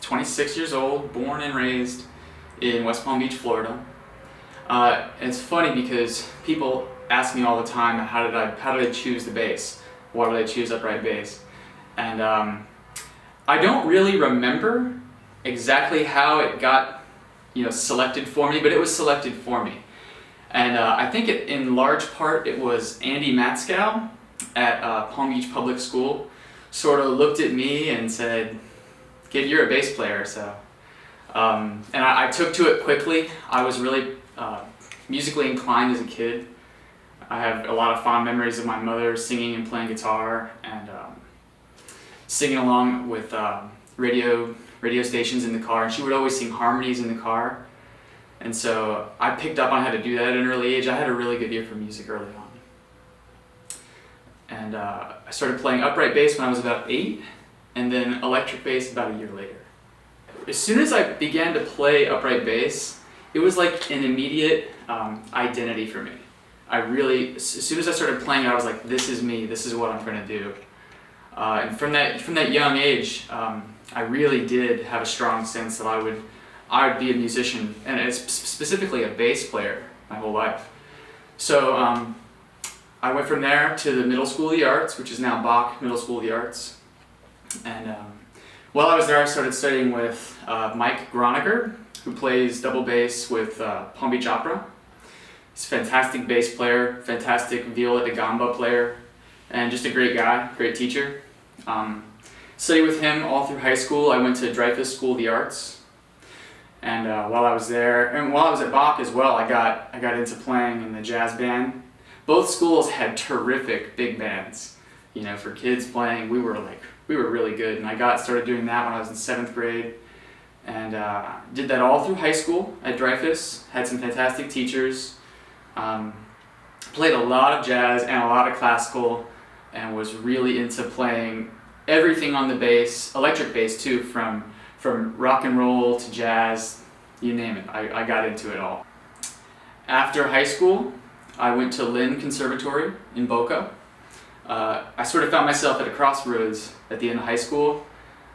26 years old, born and raised in West Palm Beach, Florida. And it's funny because people ask me all the time, how did I choose the bass? Why did I choose upright bass? And I don't really remember exactly how it got selected for me, but it was selected for me. And I think in large part it was Andy Matskow at Palm Beach Public School sort of looked at me and said, "Kid, you're a bass player." So, and I took to it quickly. I was really musically inclined as a kid. I have a lot of fond memories of my mother singing and playing guitar and singing along with radio stations in the car, and she would always sing harmonies in the car. And so I picked up on how to do that at an early age. I had a really good ear for music early on. And I started playing upright bass when I was about 8, and then electric bass about a year later. As soon as I began to play upright bass, it was like an immediate identity for me. As soon as I started playing it, I was like, this is me, this is what I'm trying to do. And from that young age, I really did have a strong sense that I would be a musician, and specifically a bass player my whole life. So I went from there to the Middle School of the Arts, which is now Bach Middle School of the Arts. And while I was there, I started studying with Mike Groniger, who plays double bass with Palm Beach Opera. He's a fantastic bass player, fantastic viola da gamba player, and just a great guy, great teacher. Studied with him all through high school. I went to Dreyfus School of the Arts. And while I was there, and while I was at Bach as well, I got into playing in the jazz band. Both schools had terrific big bands. For kids playing, we were really good. And I started doing that when I was in 7th grade, and did that all through high school at Dreyfus. Had some fantastic teachers. Played a lot of jazz and a lot of classical, and was really into playing everything on the bass, electric bass too, from rock and roll to jazz, you name it. I got into it all. After high school, I went to Lynn Conservatory in Boca. I sort of found myself at a crossroads at the end of high school.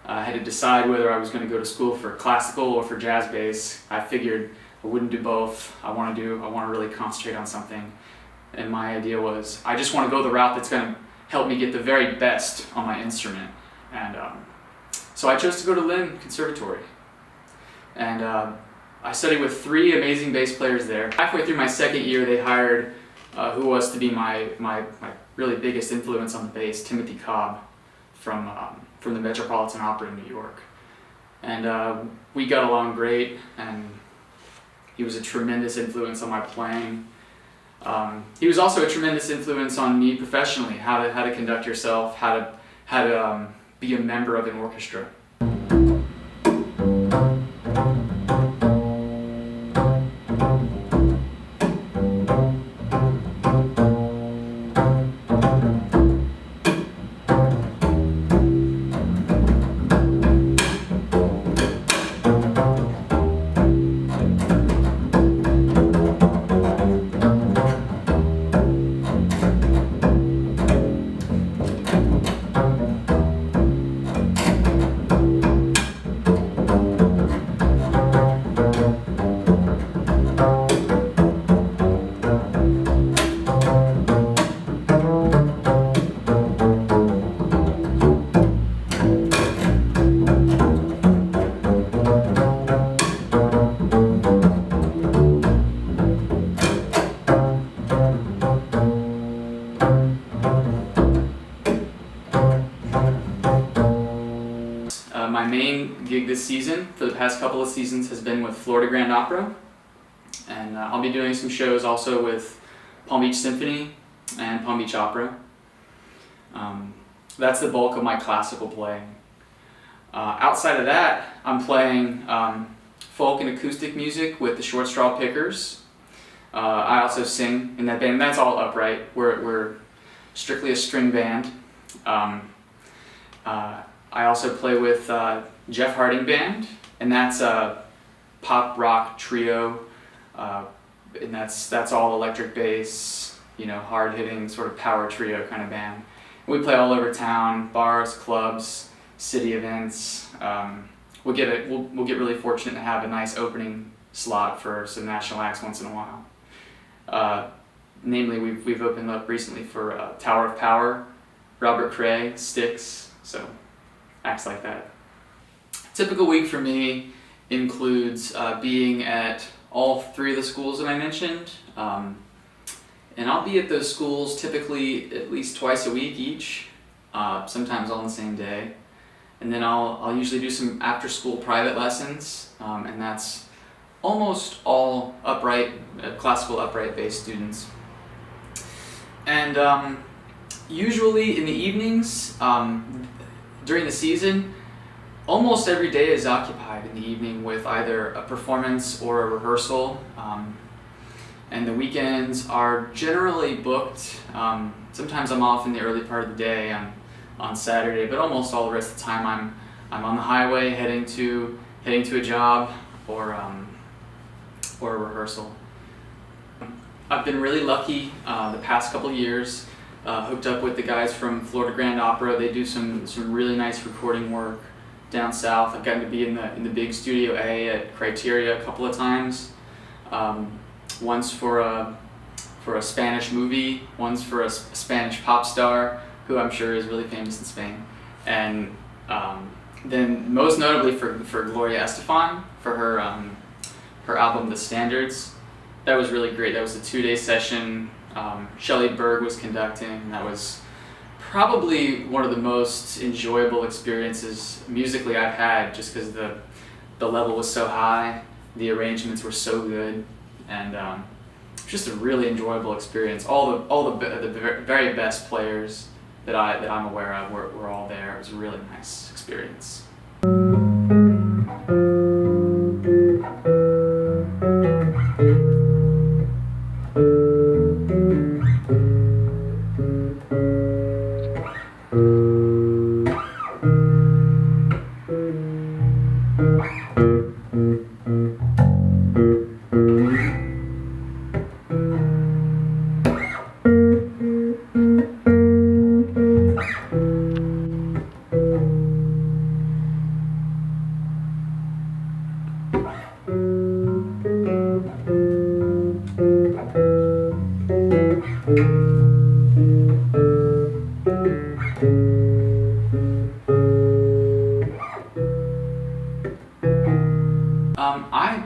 I had to decide whether I was going to go to school for classical or for jazz bass. I figured I wouldn't do both. I want to really concentrate on something. And my idea was, I just want to go the route that's going to help me get the very best on my instrument. And so I chose to go to Lynn Conservatory. And I studied with 3 amazing bass players there. Halfway through my 2nd year, they hired who was to be my really biggest influence on the bass, Timothy Cobb, from the Metropolitan Opera in New York. And we got along great, and he was a tremendous influence on my playing. He was also a tremendous influence on me professionally, how to conduct yourself, how to be a member of an orchestra. My main gig this season, for the past couple of seasons, has been with Florida Grand Opera, and I'll be doing some shows also with Palm Beach Symphony and Palm Beach Opera. That's the bulk of my classical playing. Outside of that, I'm playing folk and acoustic music with the Short Straw Pickers. I also sing in that band, and that's all upright. We're strictly a string band. I also play with Jeff Harding Band, and that's a pop rock trio, and that's all electric bass, hard hitting sort of power trio kind of band. And we play all over town, bars, clubs, city events, we'll get really fortunate to have a nice opening slot for some national acts once in a while. Namely, we've opened up recently for Tower of Power, Robert Cray, Styx, so acts like that. Typical week for me includes being at all three of the schools that I mentioned, and I'll be at those schools typically at least twice a week each, sometimes all on the same day. And then I'll usually do some after-school private lessons, and that's almost all classical upright bass students. And usually in the evenings, during the season, almost every day is occupied in the evening with either a performance or a rehearsal. And the weekends are generally booked. Sometimes I'm off in the early part of the day on Saturday, but almost all the rest of the time I'm on the highway heading to a job or a rehearsal. I've been really lucky the past couple of years, hooked up with the guys from Florida Grand Opera. They do some really nice recording work down south. I've gotten to be in the big Studio A at Criteria a couple of times. Once for a Spanish movie, once for a Spanish pop star who I'm sure is really famous in Spain, and then most notably for Gloria Estefan for her album The Standards. That was really great. That was a 2-day session. Shelley Berg was conducting. That was probably one of the most enjoyable experiences musically I've had, just because the level was so high, the arrangements were so good, and just a really enjoyable experience. All the very best players that I'm aware of were all there. It was a really nice experience.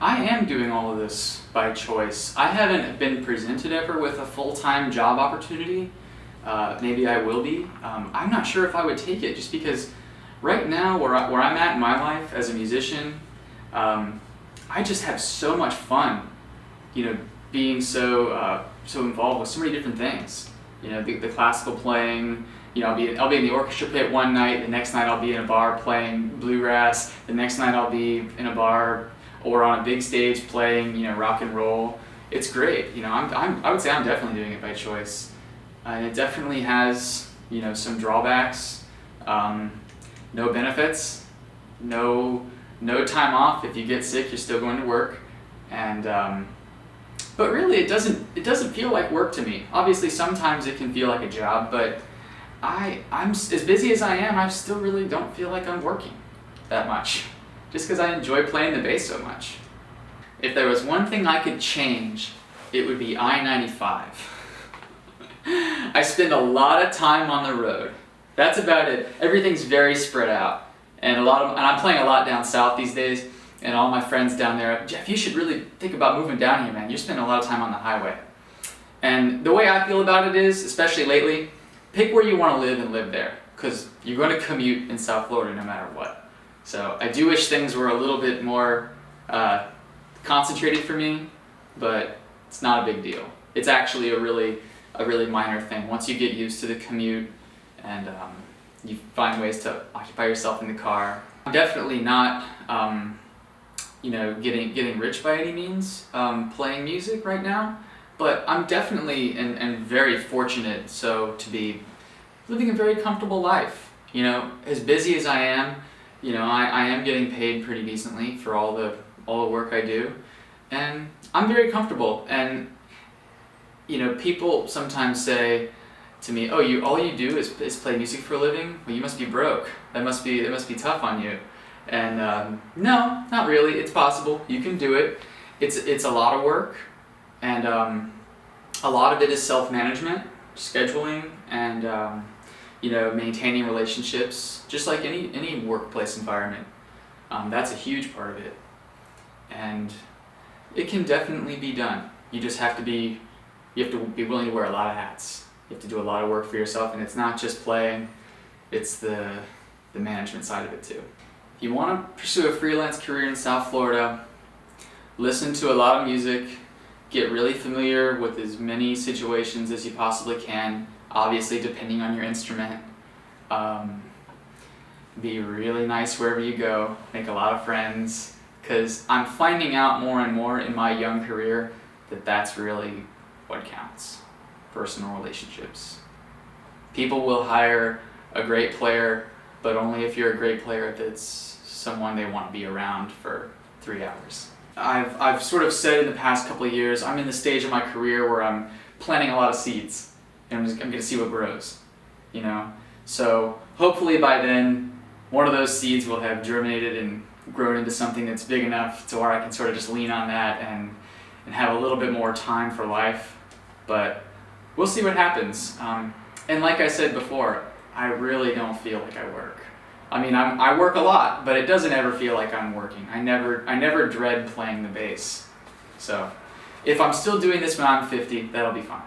I am doing all of this by choice. I haven't been presented ever with a full-time job opportunity. Maybe I will be. I'm not sure if I would take it, just because right now where I'm at in my life as a musician, I just have so much fun, being so involved with so many different things. The classical playing. I'll be in the orchestra pit one night. The next night I'll be in a bar playing bluegrass. The next night I'll be in a bar or on a big stage playing, rock and roll. It's great. I would say I'm definitely doing it by choice. And it definitely has, some drawbacks. No benefits, no time off. If you get sick, you're still going to work. And but really, it doesn't feel like work to me. Obviously, sometimes it can feel like a job, but I'm as busy as I am, I still really don't feel like I'm working that much, just because I enjoy playing the bass so much. If there was one thing I could change, it would be I-95. I spend a lot of time on the road. That's about it. Everything's very spread out, and I'm playing a lot down south these days. And all my friends down there, Jeff, you should really think about moving down here, man. You're spending a lot of time on the highway. And the way I feel about it is, especially lately, pick where you want to live and live there, because you're going to commute in South Florida no matter what. So I do wish things were a little bit more concentrated for me, but it's not a big deal. It's actually a really minor thing. Once you get used to the commute and you find ways to occupy yourself in the car. I'm definitely not getting rich by any means playing music right now, but I'm definitely and very fortunate to be living a very comfortable life. As busy as I am, I am getting paid pretty decently for all the work I do, and I'm very comfortable. And people sometimes say to me, "Oh, all you do is play music for a living? Well, you must be broke. That must be tough on you." And no, not really. It's possible. You can do it. It's a lot of work, and a lot of it is self-management, scheduling, and you know, maintaining relationships, just like any workplace environment. That's a huge part of it, and it can definitely be done. You just have to be willing to wear a lot of hats. You have to do a lot of work for yourself, and it's not just playing, it's the management side of it too. If you want to pursue a freelance career in South Florida, listen to a lot of music, get really familiar with as many situations as you possibly can, obviously depending on your instrument. Be really nice wherever you go, make a lot of friends, because I'm finding out more and more in my young career that that's really what counts, personal relationships. People will hire a great player, but only if you're a great player that's someone they want to be around for 3 hours. I've sort of said in the past couple of years, I'm in the stage of my career where I'm planting a lot of seeds, and I'm going to see what grows, you know? So hopefully by then, one of those seeds will have germinated and grown into something that's big enough to where I can sort of just lean on that and have a little bit more time for life. But we'll see what happens. And like I said before, I really don't feel like I work. I mean, I work a lot, but it doesn't ever feel like I'm working. I never dread playing the bass. So if I'm still doing this when I'm 50, that'll be fine.